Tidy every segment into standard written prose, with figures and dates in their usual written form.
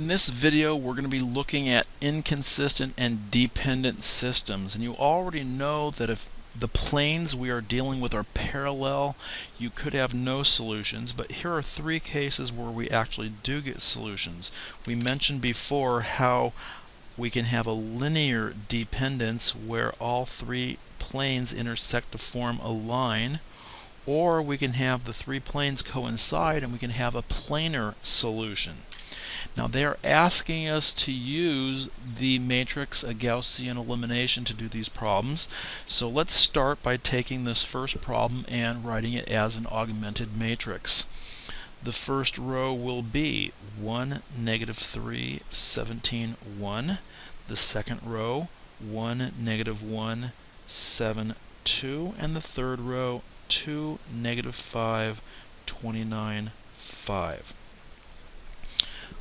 In this video, we're going to be looking at inconsistent and dependent systems. And you already know that if the planes we are dealing with are parallel, you could have no solutions. But here are three cases where we actually do get solutions. We mentioned before how we can have a linear dependence where all three planes intersect to form a line. Or we can have the three planes coincide and we can have a planar solution. Now they are asking us to use the matrix, a Gaussian elimination, to do these problems. So let's start by taking this first problem and writing it as an augmented matrix. The first row will be 1, -3, 17, 1. The second row, 1, -1, 7, 2. And the third row, 2, -5, 29, 5.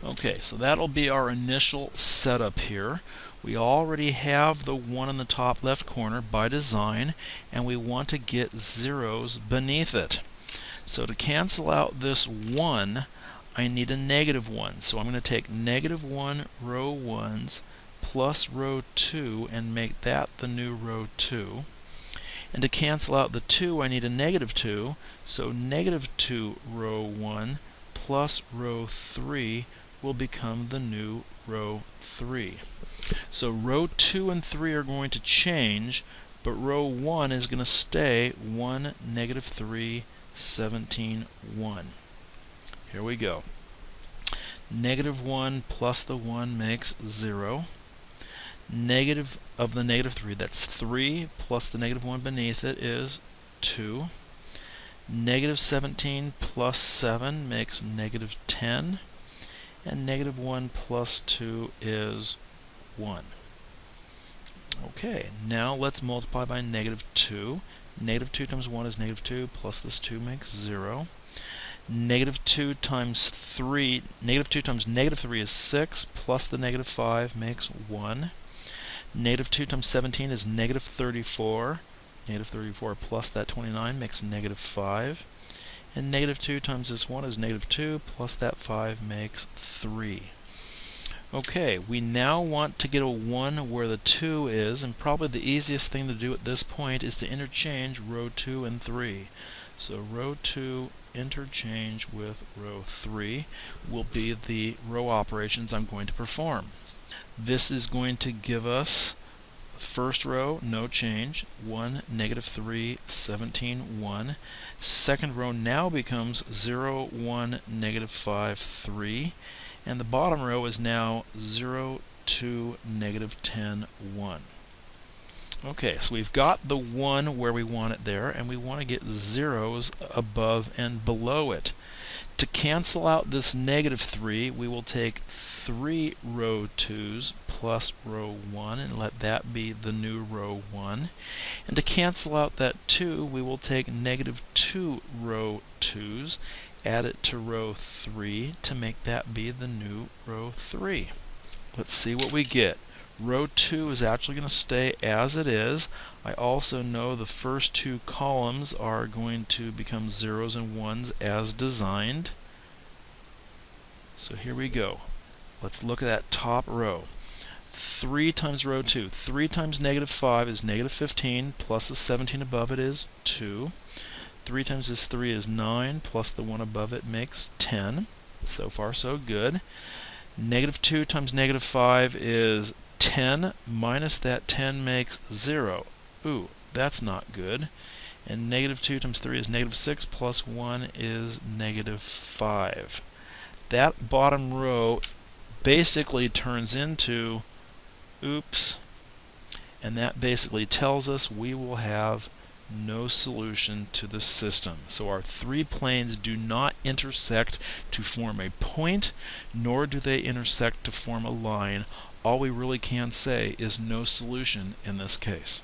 Okay, so that'll be our initial setup here. We already have the 1 in the top left corner by design, and we want to get zeros beneath it. So to cancel out this 1, I need a -1. So I'm going to take -1 row 1s plus row 2 and make that the new row 2. And to cancel out the 2, I need a -2. So -2 row 1 plus row 3 will become the new row 3. So row 2 and 3 are going to change, but row 1 is going to stay 1, -3, 17, 1. Here we go. -1 plus the 1 makes 0. Negative of the -3, that's 3, plus the -1 beneath it is 2. -17 plus 7 makes -10. And -1 plus 2 is 1. Okay, now let's multiply by -2. -2 times 1 is -2, plus this 2 makes 0. -2 times 3, -2 times -3 is 6, plus the -5 makes 1. -2 times 17 is -34. -34 plus that 29 makes -5. And -2 times this 1 is -2, plus that 5 makes 3. Okay, we now want to get a 1 where the 2 is, and probably the easiest thing to do at this point is to interchange row 2 and 3. So row 2 interchange with row 3 will be the row operations I'm going to perform. This is going to give us first row, no change, 1, -3, 17, 1. Second row now becomes 0, 1, -5, 3. And the bottom row is now 0, 2, -10, 1. Okay, so we've got the 1 where we want it there, and we want to get zeros above and below it. To cancel out this -3, we will take 3 row 2s plus row 1 and let that be the new row 1. And to cancel out that 2, we will take -2 row 2s, add it to row 3 to make that be the new row 3. Let's see what we get. Row 2 is actually going to stay as it is. I also know the first two columns are going to become zeros and ones as designed. So here we go. Let's look at that top row. 3 times row 2. 3 times -5 is -15, plus the 17 above it is 2. 3 times this 3 is 9, plus the 1 above it makes 10. So far so good. -2 times -5 is 10, minus that 10 makes 0. Ooh, that's not good. And -2 times 3 is -6, plus 1 is -5. That bottom row basically turns into, oops, and that basically tells us we will have no solution to the system. So our three planes do not intersect to form a point, nor do they intersect to form a line. All we really can say is no solution in this case.